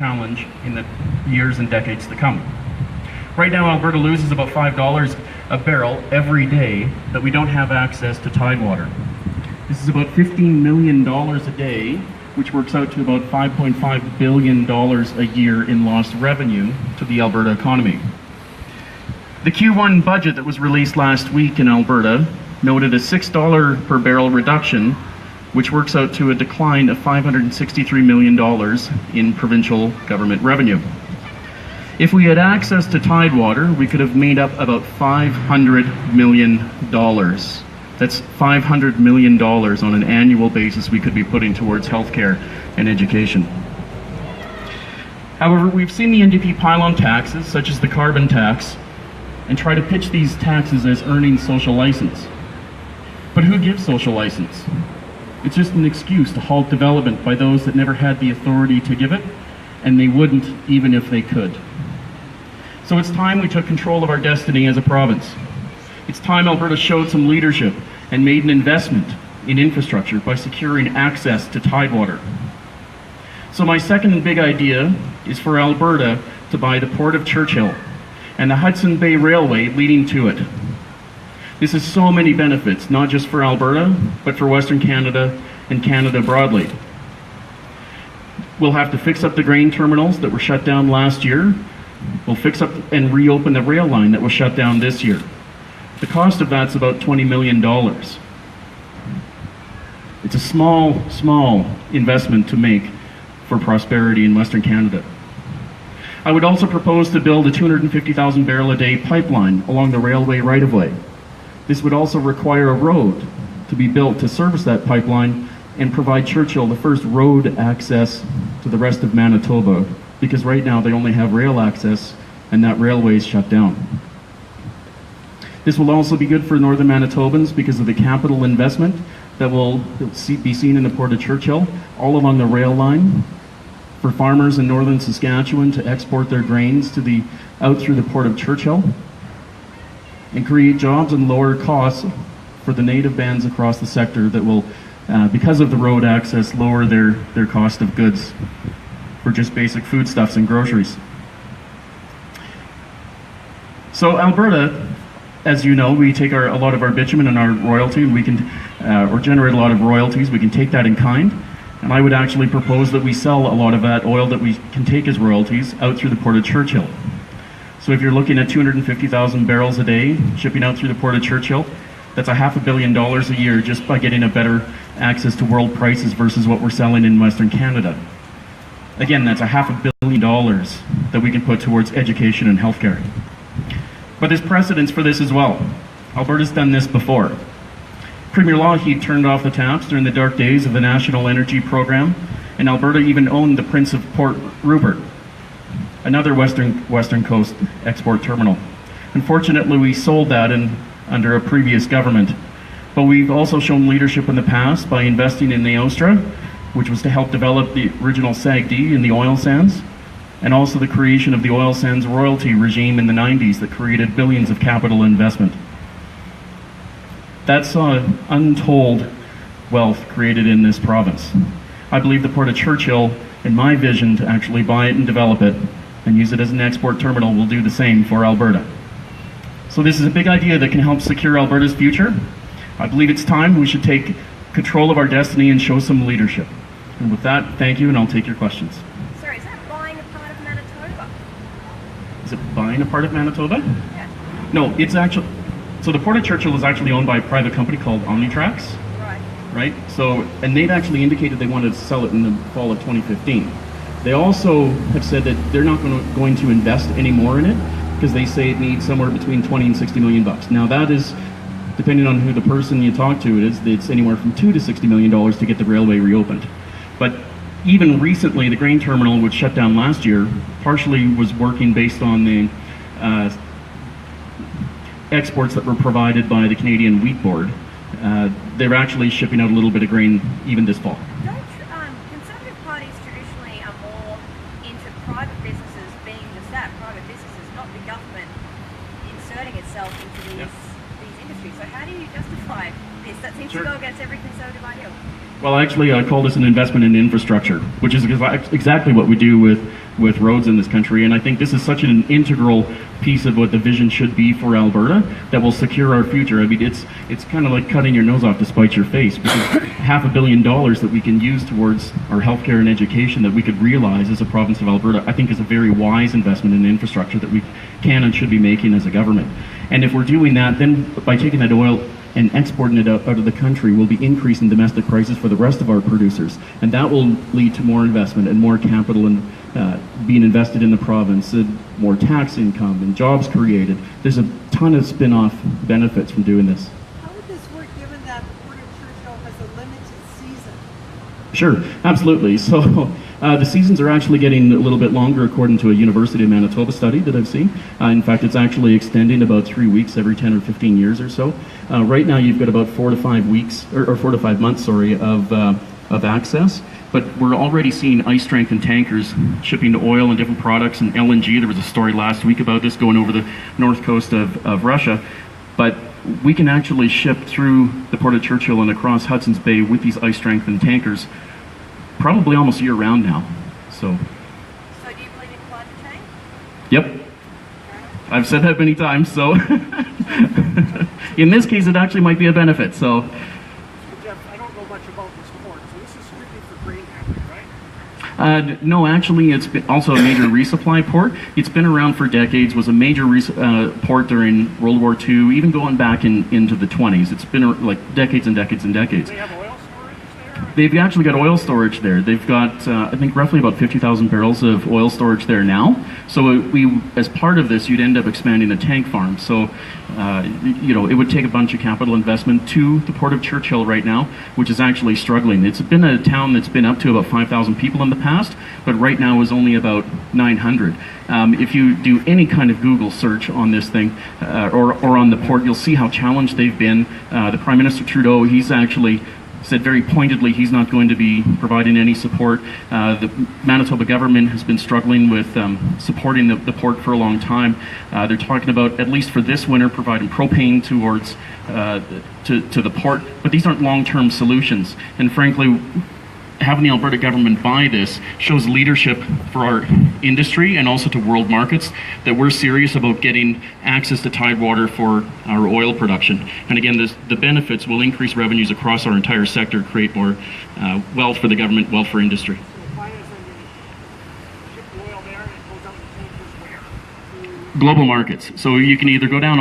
challenge in the years and decades to come. Right now, Alberta loses about $5 a barrel every day that we don't have access to Tidewater. This is about $15 million a day, which works out to about $5.5 billion a year in lost revenue to the Alberta economy. The Q1 budget that was released last week in Alberta noted a $6 per barrel reduction, which works out to a decline of $563 million in provincial government revenue. If we had access to Tidewater, we could have made up about $500 million. That's $500 million on an annual basis we could be putting towards healthcare and education. However, we've seen the NDP pile on taxes, such as the carbon tax, and try to pitch these taxes as earning social license. But who gives social license? It's just an excuse to halt development by those that never had the authority to give it, and they wouldn't even if they could. So it's time we took control of our destiny as a province. It's time Alberta showed some leadership and made an investment in infrastructure by securing access to Tidewater. So my second big idea is for Alberta to buy the Port of Churchill and the Hudson Bay Railway leading to it. This has so many benefits, not just for Alberta, but for Western Canada and Canada broadly. We'll have to fix up the grain terminals that were shut down last year. We'll fix up and reopen the rail line that was shut down this year. The cost of that's about $20 million. It's a small investment to make for prosperity in Western Canada. I would also propose to build a 250,000 barrel a day pipeline along the railway right-of-way. This would also require a road to be built to service that pipeline and provide Churchill the first road access to the rest of Manitoba, because right now they only have rail access and that railway is shut down. This will also be good for northern Manitobans because of the capital investment that will be seen in the Port of Churchill all along the rail line, for farmers in northern Saskatchewan to export their grains out through the Port of Churchill, and create jobs and lower costs for the native bands across the sector that will, because of the road access, lower their cost of goods for just basic foodstuffs and groceries. So Alberta, as you know, we take a lot of our bitumen and our royalty, and we can, or generate a lot of royalties. We can take that in kind, and I would actually propose that we sell a lot of that oil that we can take as royalties out through the Port of Churchill. So if you're looking at 250,000 barrels a day shipping out through the Port of Churchill, that's $500 million a year just by getting a better access to world prices versus what we're selling in Western Canada. Again, that's $500 million that we can put towards education and healthcare. But there's precedence for this as well. Alberta's done this before. Premier Lougheed turned off the taps during the dark days of the National Energy Program, and Alberta even owned the Prince of Port Rupert, another Western Coast export terminal. Unfortunately, we sold that under a previous government, but we've also shown leadership in the past by investing in the Aostra, which was to help develop the original SAGD in the oil sands, and also the creation of the oil sands royalty regime in the 90s that created billions of capital investment. That's untold wealth created in this province. I believe the Port of Churchill, in my vision to actually buy it and develop it and use it as an export terminal, will do the same for Alberta. So this is a big idea that can help secure Alberta's future. I believe it's time we should take control of our destiny and show some leadership. And with that, thank you, and I'll take your questions. Sorry, is that buying a part of Manitoba? Is it buying a part of Manitoba? Yeah. No, it's actually, so the Port of Churchill is actually owned by a private company called Omnitrax. Right? So, and they've actually indicated they wanted to sell it in the fall of 2015. They also have said that they're not going to invest any more in it because they say it needs somewhere between 20 and 60 million bucks. Now that is, depending on who the person you talk to it's anywhere from $2 to $60 million to get the railway reopened. But even recently, the grain terminal, which shut down last year, partially was working based on the exports that were provided by the Canadian Wheat Board. They're actually shipping out a little bit of grain even this fall. Don't Conservative parties traditionally are more into private businesses being the stat, private businesses, not the government inserting itself into these industries. So how do you justify this? That seems Sure. to go against every Conservative ideal. Well, actually, I call this an investment in infrastructure, which is exactly what we do with roads in this country. And I think this is such an integral piece of what the vision should be for Alberta that will secure our future. I mean, it's kind of like cutting your nose off to spite your face, because $500 million that we can use towards our healthcare and education that we could realize as a province of Alberta, I think is a very wise investment in infrastructure that we can and should be making as a government. And if we're doing that, then by taking that oil and exporting it out of the country, we'll be increasing domestic prices for the rest of our producers. And that will lead to more investment and more capital and being invested in the province, and more tax income and jobs created. There's a ton of spin-off benefits from doing this. How would this work given that the Port of Churchill has a limited season? Sure, absolutely. So the seasons are actually getting a little bit longer according to a University of Manitoba study that I've seen. In fact, it's actually extending about 3 weeks every 10 or 15 years or so. Right now you've got about 4 to 5 weeks, or 4 to 5 months, sorry, of access. But we're already seeing ice-strengthened tankers shipping oil and different products and LNG. There was a story last week about this going over the north coast of Russia. But we can actually ship through the Port of Churchill and across Hudson's Bay with these ice-strengthened tankers probably almost year-round now. So, So do you believe in climate change? yep. I've said that many times, so in this case it actually might be a benefit. So So Jeff, I don't know much about this port, so this is strictly for grain handling, right? no, actually it's been also a major resupply port. It's been around for decades, was a major port during World War II, even going back into the 20s. It's been like decades and decades and decades. Do they have oil storage there? They've actually got oil storage there. They've got, I think, roughly about 50,000 barrels of oil storage there now. So as part of this, you'd end up expanding the tank farm. So, it would take a bunch of capital investment to the Port of Churchill right now, which is actually struggling. It's been a town that's been up to about 5,000 people in the past, but right now is only about 900. If you do any kind of Google search on this thing, or on the port, you'll see how challenged they've been. The Prime Minister Trudeau, he's actually said very pointedly he's not going to be providing any support. The Manitoba government has been struggling with supporting the port for a long time. They're talking about, at least for this winter, providing propane towards to the port, but these aren't long-term solutions. And frankly, having the Alberta government buy this shows leadership for our industry and also to world markets that we're serious about getting access to tidewater for our oil production. And again, the benefits will increase revenues across our entire sector, create more wealth for the government, wealth for industry. So the plan is then you ship the oil there and it goes out in tankers where? Global markets. So you can either go down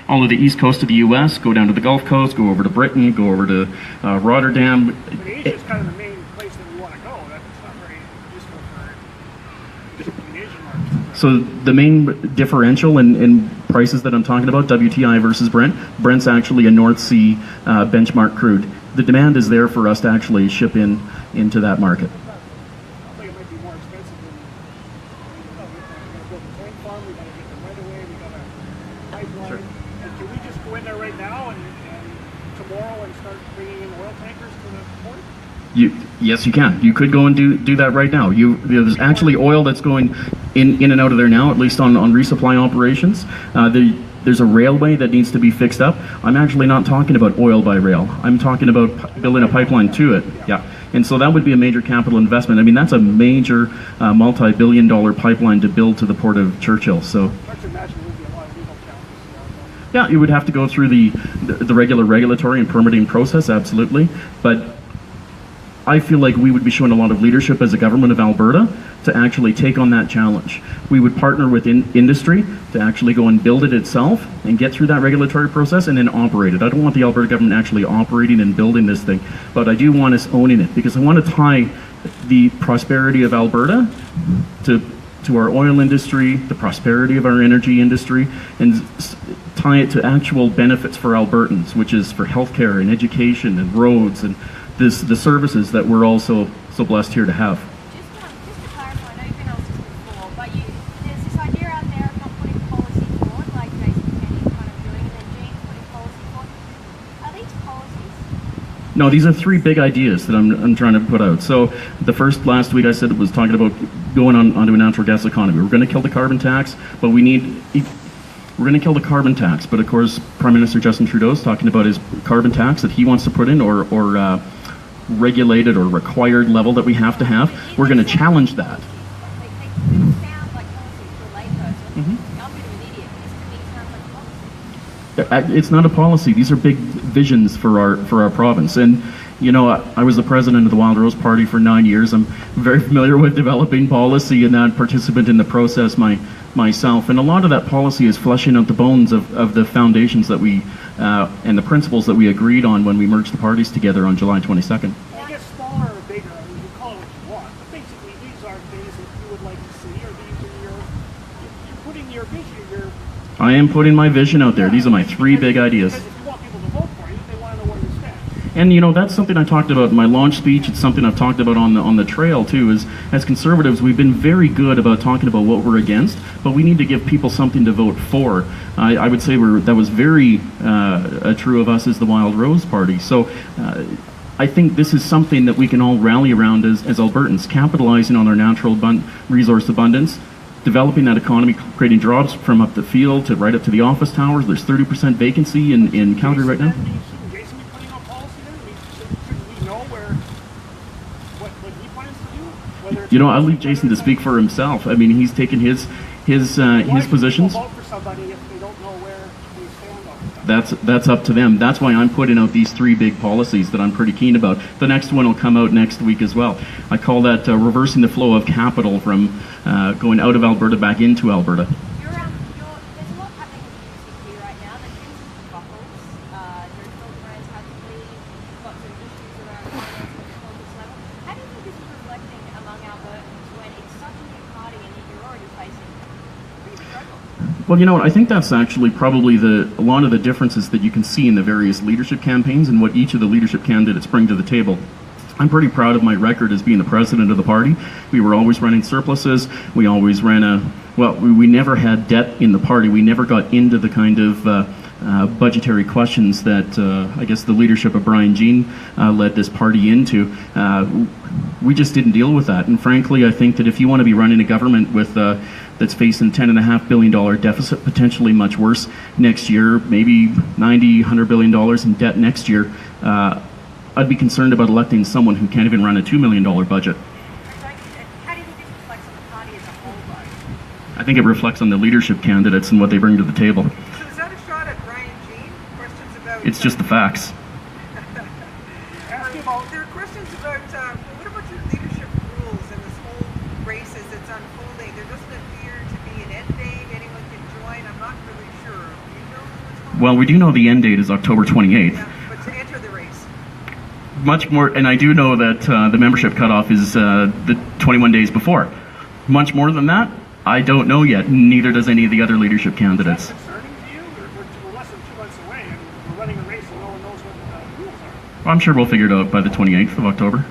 all of the east coast of the U.S., go down to the Gulf Coast, go over to Britain, go over to Rotterdam. But Asia is kind of the main place that we want to go. That's not very useful for shipping in Asian markets. So the main differential in prices that I'm talking about, WTI versus Brent, Brent's actually a North Sea benchmark crude. The demand is there for us to actually ship into that market. I think it might be more expensive than, we got to build a tank farm, we got to get the right away, we got a pipeline. Sure. And can we just go in there right now and tomorrow and start bringing in oil tankers to the port? Yes, you can. You could go and do that right now. There's actually oil that's going in and out of there now, at least on resupply operations. There's a railway that needs to be fixed up. I'm actually not talking about oil by rail. I'm talking about building a pipeline to it. Yeah. And so that would be a major capital investment. I mean, that's a major multi-billion-dollar pipeline to build to the Port of Churchill. So Hard to imagine there would be a lot of legal challenges. yeah, you would have to go through the regular regulatory and permitting process, absolutely. But I feel like we would be showing a lot of leadership as a government of Alberta to actually take on that challenge. We would partner with industry to actually go and build it itself and get through that regulatory process and then operate it. I don't want the Alberta government actually operating and building this thing, but I do want us owning it because I want to tie the prosperity of Alberta to our oil industry, the prosperity of our energy industry, and tie it to actual benefits for Albertans, which is for healthcare and education and roads and the services that we're also so blessed here to have. Just to clarify, I know you've been asked this before, but there's this idea out there of not putting policy forward, like Jason Kenney's kind of doing, and then Gene's putting policy forward. Are these policies? No, these are three big ideas that I'm trying to put out. So the first last week I said was talking about going onto a natural gas economy. We're going to kill the carbon tax, but we need we're going to kill the carbon tax. But of course, Prime Minister Justin Trudeau is talking about his carbon tax that he wants to put in, or regulated or required level that we have to have. We're going to challenge that. They sound like policy to a layperson. I'm a bit of an idiot. This to me sounds like policy. It's not a policy. These are big visions for our province. And you know, I was the president of the Wild Rose Party for 9 years. I'm very familiar with developing policy and that participant in the process myself. And a lot of that policy is fleshing out the bones of the foundations that we and the principles that we agreed on when we merged the parties together on July 22nd. I guess smaller or bigger, I mean, you call it what you want, but basically these are things that you would like to see, or these are you're putting your vision, I am putting my vision out there. These are my 3 big ideas. Because if you want people to vote for you, they want to know where you stand. And you know, that's something I talked about in my launch speech. It's something I've talked about on the trail too. Is as conservatives, we've been very good about talking about what we're against, but we need to give people something to vote for. I would say that was very true of us as the Wild Rose Party. So I think this is something that we can all rally around as Albertans, capitalizing on our natural resource abundance, developing that economy, creating jobs from up the field to right up to the office towers. There's 30% vacancy in Calgary right now. Shouldn't Jason be putting on policy then? I mean, shouldn't we know what he plans to do? Whether it's You know, I'll leave Jason to speak for himself. I mean, he's taken his positions. Why would people vote for somebody if they don't know where they stand on it? That's up to them. That's why I'm putting out these 3 big policies that I'm pretty keen about. The next one will come out next week as well. I call that reversing the flow of capital from going out of Alberta back into Alberta. There's a lot happening in the UCP right now. The Kingston buckles. There's no brands had to leave. Got some issues around finance at the focus level. How do you think this is reflecting among Albertans when it's such a new party and yet you're already facing big struggles? Well, you know what? I think that's actually probably a lot of the differences that you can see in the various leadership campaigns and what each of the leadership candidates bring to the table. I'm pretty proud of my record as being the president of the party. We were always running surpluses. We always ran we never had debt in the party. We never got into the kind of budgetary questions that I guess the leadership of Brian Jean led this party into. We just didn't deal with that. And frankly, I think that if you want to be running a government with that's facing $10.5 billion deficit, potentially much worse next year, maybe $90, $100 billion in debt next year, I'd be concerned about electing someone who can't even run a $2 million budget. How do you think this reflects on the party as a whole, though? I think it reflects on the leadership candidates and what they bring to the table. So is that a shot at Brian Jean? Questions about... It's just the facts. Ask him about There are questions about, what about your leadership rules and this whole race as it's unfolding? There doesn't appear to be an end date. Anyone can join. I'm not really sure. Do you know what's going on? Well, we do know the end date is October 28th. Yeah, but to enter the race. Much more, and I do know that the membership cutoff is the 21 days before. Much more than that, I don't know yet. Neither does any of the other leadership candidates. concerning to you? We're less than 2 months away, and we're running a race and no one knows what the rules are. I'm sure we'll figure it out by the 28th of October.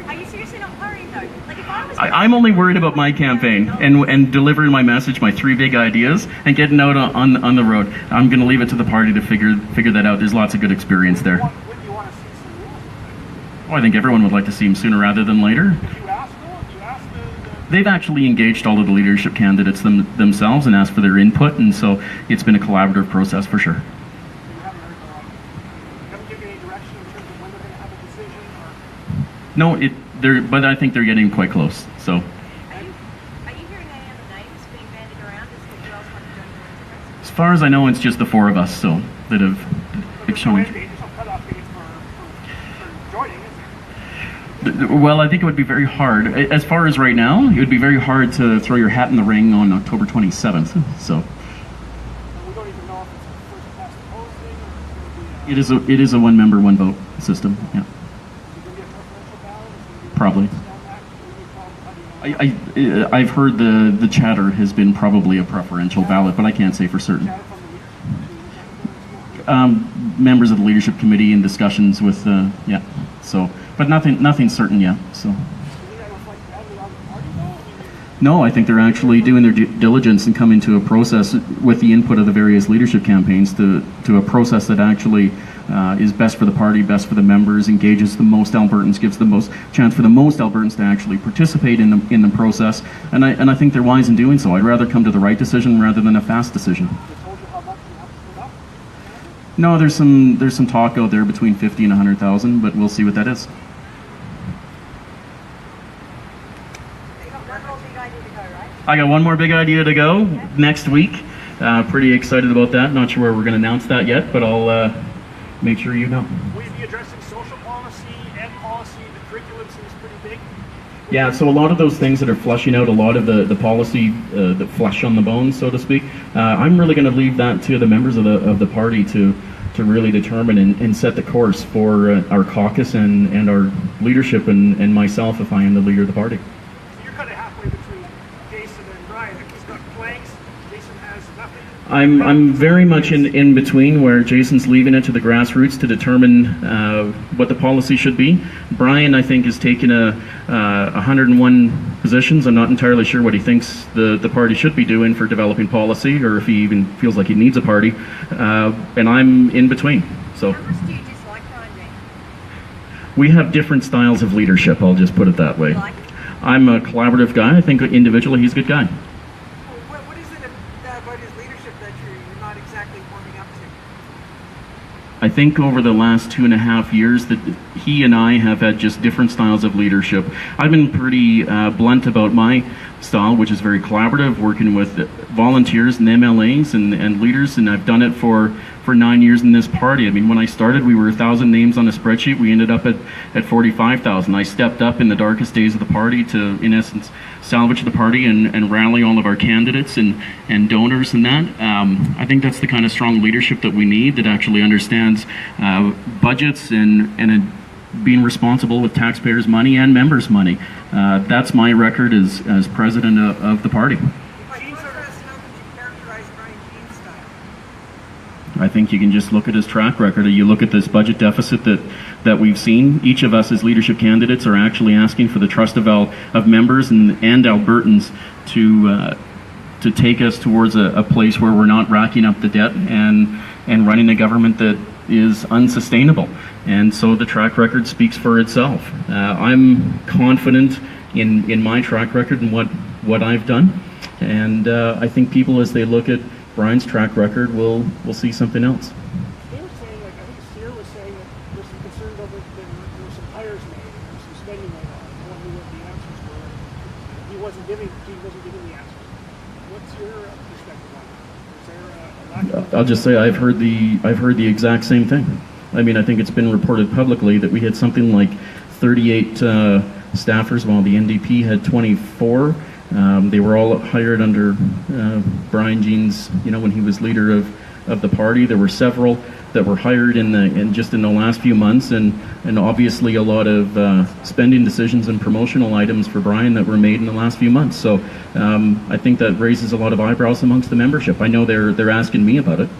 Are you seriously not worried, though? Like, if I was... I'm only worried about my campaign and delivering my message, my 3 big ideas, and getting out on the road. I'm going to leave it to the party to figure that out. There's lots of good experience there. What do you want to see some rules? Well, I think everyone would like to see him sooner rather than later. Did you ask them? Did you ask the They've actually engaged all of the leadership candidates themselves and asked for their input, and so it's been a collaborative process for sure. you haven't given any direction in terms of when they're going to have a decision? Or No, but I think they're getting quite close. So Are you hearing any other names being bandied around as to who else might be joining the race? as far as I know, it's just the 4 of us so that have there's shown. no end date, there's no cutoff date for joining, is there? Well, I think it would be very hard. As far as right now, it would be very hard to throw your hat in the ring on October 27th. So And we don't even know if it's a first past the post thing or if it's going to be it is a 1-member, 1-vote system. Yeah, is it going to be a preferential ballot? Is it going to be probably. down that? How do you know? I've heard the chatter has been probably a preferential ballot, but I can't say for certain. Data from the leadership committee? Members of the leadership committee in discussions with but nothing certain yet. So Do you think that reflects badly on the party though? no, I think they're actually doing their due diligence and coming to a process with the input of the various leadership campaigns to a process that actually is best for the party, best for the members, engages the most Albertans, gives the most chance for the most Albertans to actually participate in the process. And I think they're wise in doing so. I'd rather come to the right decision rather than a fast decision. They told you how much you have to put up? No, there's some talk out there between 50 and 100,000, but we'll see what that is. You got one more big idea to go, right? I got one more big idea to go next week. Pretty excited about that. Not sure where we're going to announce that yet, but I'll make sure you know. Will you be addressing social policy, ed policy? The curriculum seems pretty big. Yeah, so a lot of those things that are fleshing out a lot of the policy, the flesh on the bones, so to speak, I'm really going to leave that to the members of the party to really determine and set the course for our caucus and our leadership and myself if I am the leader of the party. So you're kind of halfway between Jason and Brian. Like he's got planks, Jason has nothing. I'm very much in between, where Jason's leaving it to the grassroots to determine what the policy should be. Brian, I think, has taken 101 positions. I'm not entirely sure what he thinks the party should be doing for developing policy, or if he even feels like he needs a party. And I'm in between. So How much do you dislike Brian James? we have different styles of leadership. I'll just put it that way. Like? I'm a collaborative guy. I think individually he's a good guy. What is it about his leadership that you're not exactly warming up to? I think over the last 2.5 years that he and I have had just different styles of leadership. I've been pretty blunt about my style, which is very collaborative, working with volunteers and MLAs and leaders, and I've done it for 9 years in this party. I mean, when I started, we were 1,000 names on a spreadsheet. We ended up at 45,000. I stepped up in the darkest days of the party to, in essence, salvage the party and rally all of our candidates and donors and that. I think that's the kind of strong leadership that we need, that actually understands budgets and being responsible with taxpayers' money and members' money. That's my record as president of the party. By contrast, how would you characterize Brian Jean's style? I think you can just look at his track record. You look at this budget deficit that we've seen. Each of us as leadership candidates are actually asking for the trust of members and Albertans to take us towards a place where we're not racking up the debt and running a government that is unsustainable. And so the track record speaks for itself. I'm confident in my track record and what I've done. And I think people, as they look at Brian's track record, will see something else. They were saying, like, I think Sear was saying that there's some concerns over that there were some hires made, and some spending going on. No one knew what the answers were. He wasn't giving the answers. What's your perspective on that? Is there a lack of... I'll just say I've heard the exact same thing. I mean, I think it's been reported publicly that we had something like 38 staffers, while the NDP had 24. They were all hired under Brian Jean's, when he was leader of the party. There were several that were hired in just in the last few months, and obviously a lot of spending decisions and promotional items for Brian that were made in the last few months. So I think that raises a lot of eyebrows amongst the membership. I know they're asking me about it. I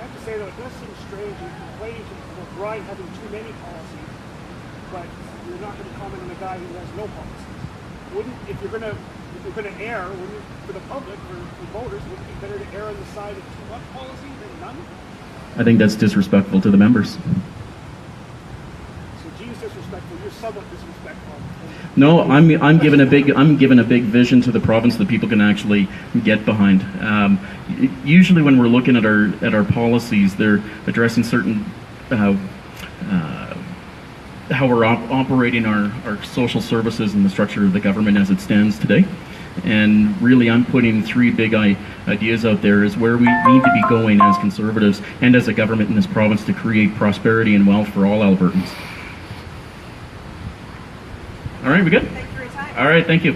have to say, though, it does seem strange you complain about Brian having too many policies, but you're not going to comment on a guy who has no policies. Wouldn't, if you're going to err, for the public, for voters, wouldn't it be better to err on the side of too much policy than none? I think that's disrespectful to the members. So Gene's disrespectful, you're somewhat disrespectful. No, I'm given a big vision to the province that people can actually get behind. Usually, when we're looking at our policies, they're addressing certain how we're operating our social services and the structure of the government as it stands today. And really, I'm putting three big ideas out there as where we need to be going as Conservatives and as a government in this province to create prosperity and wealth for all Albertans. All right, we good? Thank you for your time. All right, thank you.